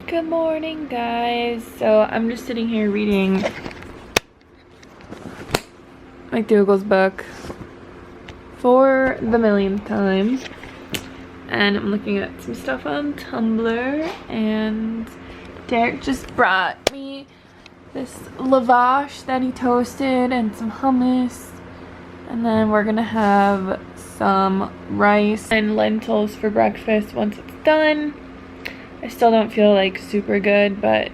Good morning, guys. So I'm just sitting here reading McDougal's book for the millionth time, and I'm looking at some stuff on Tumblr, and Derek just brought me this lavash that he toasted and some hummus, and then we're gonna have some rice and lentils for breakfast once it's done. I still don't feel like super good, but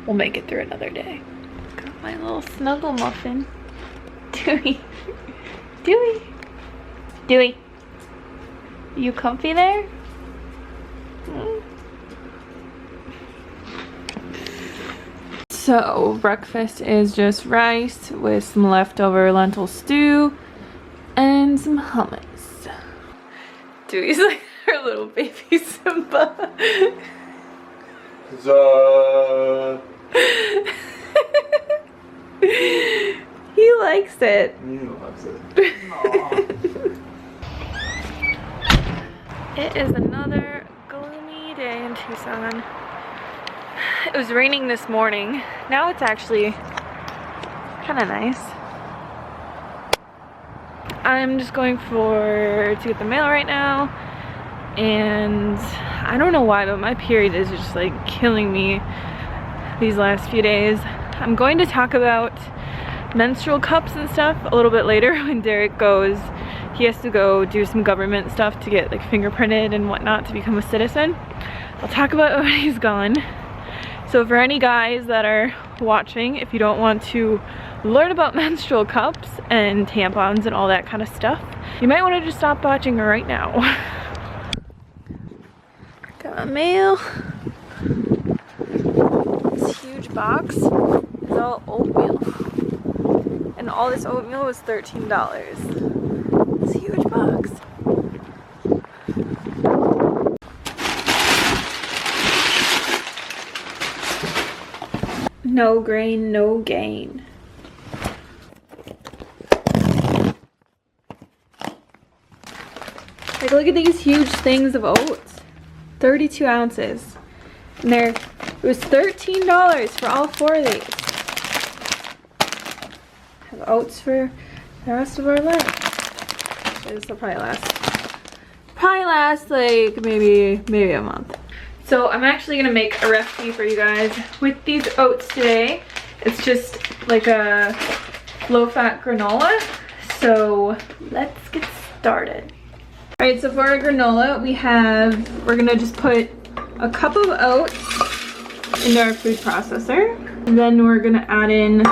we'll make it through another day. Got my little snuggle muffin. Dewey. Dewey. Dewey. You comfy there? So breakfast is just rice with some leftover lentil stew and some hummus. Dewey's like her little baby Simba. He likes it. He loves it. It is another gloomy day in Tucson. It was raining this morning. Now it's actually kind of nice. I'm just going to get the mail right now. And I don't know why, but my period is just like killing me these last few days. I'm going to talk about menstrual cups and stuff a little bit later when Derek goes. He has to go do some government stuff to get like fingerprinted and whatnot to become a citizen. I'll talk about it when he's gone. So for any guys that are watching, if you don't want to learn about menstrual cups and tampons and all that kind of stuff, you might want to just stop watching right now. Got my mail. This huge box is all oatmeal. And all this oatmeal was $13. This huge box. No grain, no gain. Like, look at these huge things of oats. 32 ounces. And it was $13 for all 4 of these. Have oats for the rest of our life. This will probably last like maybe a month. So I'm actually gonna make a recipe for you guys with these oats today. It's just like a low-fat granola. So let's get started. All right, so for our granola, we're gonna just put a cup of oats into our food processor. And then we're gonna add in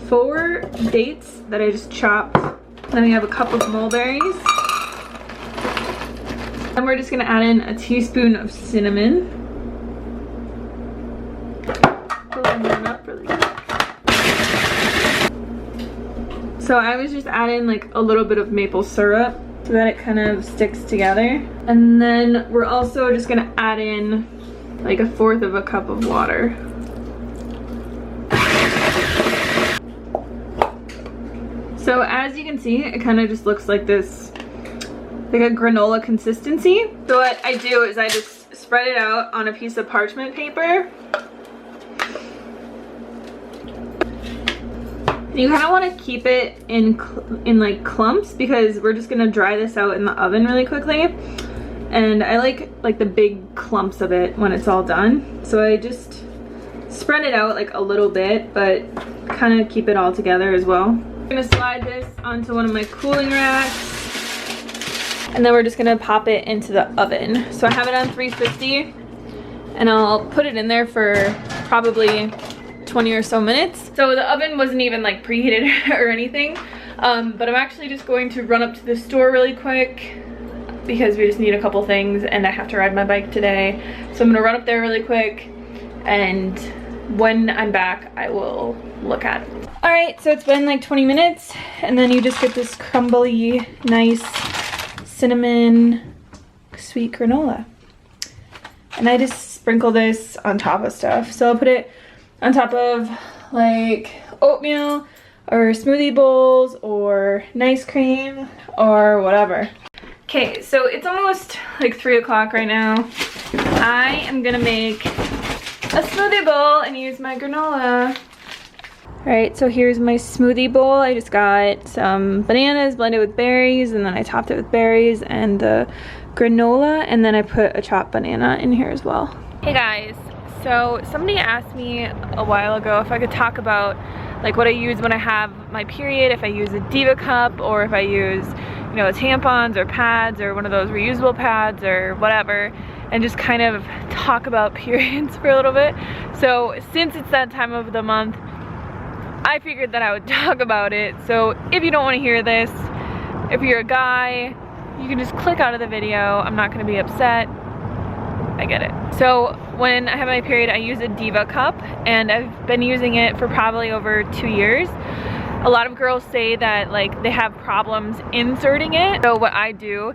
4 dates that I just chopped. Then we have a cup of mulberries. Then we're just gonna add in a teaspoon of cinnamon. Blend that up really good. So I was just adding like a little bit of maple syrup so that it kind of sticks together. And then we're also just gonna add in like 1/4 of a cup of water. So as you can see, it kind of just looks like this, like a granola consistency. So what I do is I just spread it out on a piece of parchment paper. You kind of want to keep it in like clumps because we're just going to dry this out in the oven really quickly. And I like the big clumps of it when it's all done. So I just spread it out like a little bit, but kind of keep it all together as well. I'm going to slide this onto one of my cooling racks. And then we're just gonna pop it into the oven. So I have it on 350 and I'll put it in there for probably 20 or so minutes. So the oven wasn't even like preheated or anything, but I'm actually just going to run up to the store really quick because we just need a couple things and I have to ride my bike today. So I'm gonna run up there really quick, and when I'm back, I will look at it. All right, so it's been like 20 minutes, and then you just get this crumbly, nice cinnamon sweet granola. And I just sprinkle this on top of stuff. So I'll put it on top of like oatmeal or smoothie bowls or nice cream or whatever. Okay, so it's almost like 3 o'clock right now. I am gonna make a smoothie bowl and use my granola. Alright, so here's my smoothie bowl. I just got some bananas blended with berries, and then I topped it with berries and the granola, and then I put a chopped banana in here as well. Hey guys, so somebody asked me a while ago if I could talk about like what I use when I have my period, if I use a Diva cup or if I use, you know, tampons or pads or one of those reusable pads or whatever, and just kind of talk about periods for a little bit. So since it's that time of the month, I figured that I would talk about it. So if you don't want to hear this, if you're a guy, you can just click out of the video. I'm not going to be upset. I get it. So when I have my period, I use a Diva cup, and I've been using it for probably over 2 years. A lot of girls say that like they have problems inserting it. So what I do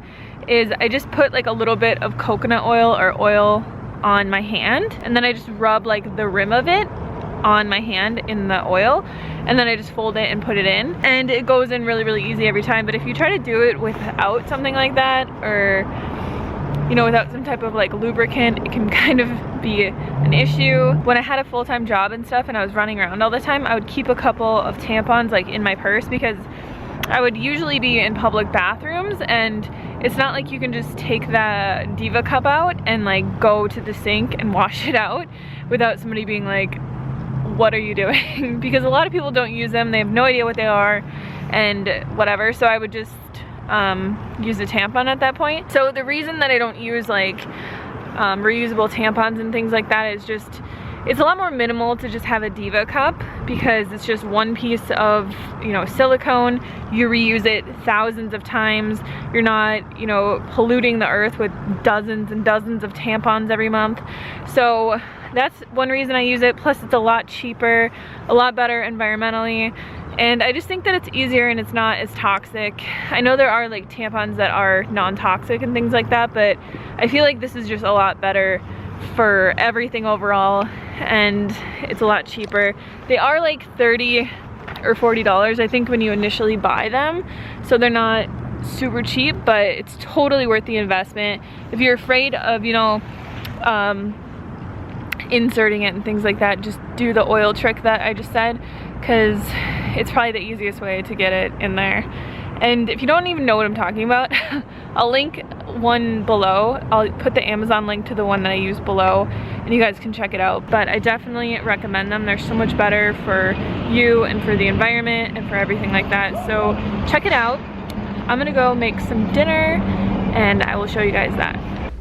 is I just put like a little bit of coconut oil or oil on my hand, and then I just rub like the rim of it on my hand in the oil, and then I just fold it and put it in, and it goes in really, really easy every time. But if you try to do it without something like that, or you know, without some type of like lubricant, it can kind of be an issue. When I had a full-time job and stuff and I was running around all the time, I would keep a couple of tampons like in my purse, because I would usually be in public bathrooms, and it's not like you can just take the Diva cup out and like go to the sink and wash it out without somebody being like, what are you doing? Because a lot of people don't use them, they have no idea what they are and whatever. So I would just use a tampon at that point. So the reason that I don't use like reusable tampons and things like that is just, it's a lot more minimal to just have a Diva cup, because it's just one piece of, you know, silicone. You reuse it thousands of times. You're not, you know, polluting the earth with dozens and dozens of tampons every month. So that's one reason I use it. Plus it's a lot cheaper, a lot better environmentally. And I just think that it's easier and it's not as toxic. I know there are like tampons that are non-toxic and things like that, but I feel like this is just a lot better for everything overall, and it's a lot cheaper. They are like $30 or $40, I think, when you initially buy them. So they're not super cheap, but it's totally worth the investment. If you're afraid of, you know, inserting it and things like that, just do the oil trick that I just said, because it's probably the easiest way to get it in there. And if you don't even know what I'm talking about, I'll link one below. I'll put the Amazon link to the one that I use below, and you guys can check it out. But I definitely recommend them. They're so much better for you and for the environment and for everything like that. So check it out. I'm gonna go make some dinner and I will show you guys that.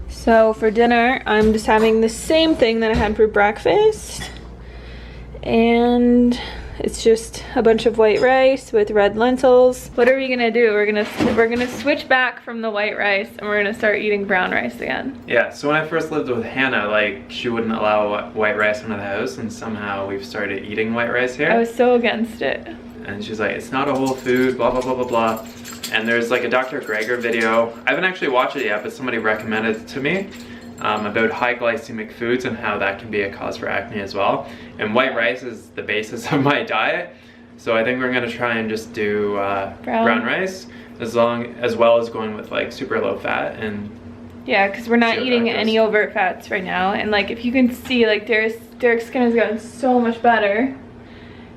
So for dinner, I'm just having the same thing that I had for breakfast. And it's just a bunch of white rice with red lentils. What are we gonna do? We're gonna switch back from the white rice, and we're gonna start eating brown rice again. Yeah, so when I first lived with Hannah, like, she wouldn't allow white rice into the house, and somehow we've started eating white rice here. I was so against it. And she's like, it's not a whole food, blah, blah, blah, blah, blah. And there's like a Dr. Greger video. I haven't actually watched it yet, but somebody recommended it to me. About high glycemic foods and how that can be a cause for acne as well. And white rice is the basis of my diet, so I think we're gonna try and just do brown rice, as well as going with like super low fat. And yeah, because we're not eating any overt fats right now. And like, if you can see, like Derek's skin has gotten so much better.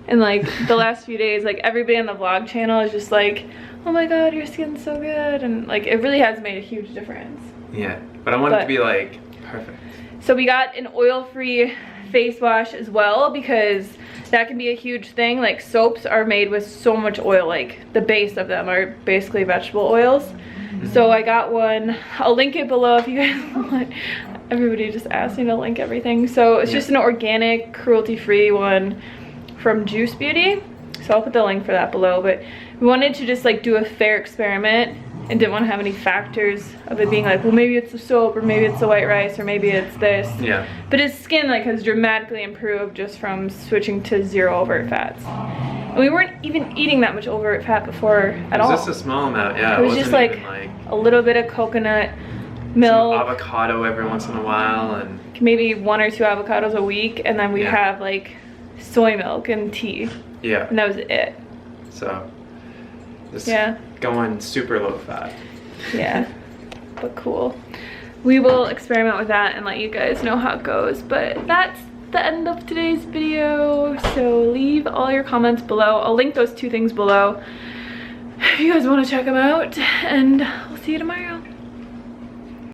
And like the last few days, like everybody on the vlog channel is just like, oh my god, your skin's so good. And like, it really has made a huge difference. Yeah, but I want it to be like perfect. So we got an oil-free face wash as well, because that can be a huge thing. Like, soaps are made with so much oil, like the base of them are basically vegetable oils. So I got one. I'll link it below if you guys want. Everybody just asked me to link everything. So it's just an organic, cruelty-free one from Juice Beauty. So I'll put the link for that below. But we wanted to just like do a fair experiment, and didn't want to have any factors of it being like, well, maybe it's the soap, or maybe it's the white rice, or maybe it's this. Yeah. But his skin like has dramatically improved just from switching to 0 overt fats. And we weren't even eating that much overt fat before at all. It was just a small amount, yeah. It was just like a little bit of coconut milk, some avocado every once in a while, and maybe 1 or 2 avocados a week, and then we have like soy milk and tea. Yeah. And that was it. So just going super low fat. Yeah, but cool. we will experiment with that and let you guys know how it goes. But that's the end of today's video. So leave all your comments below. I'll link those 2 things below if you guys want to check them out, and I'll see you tomorrow.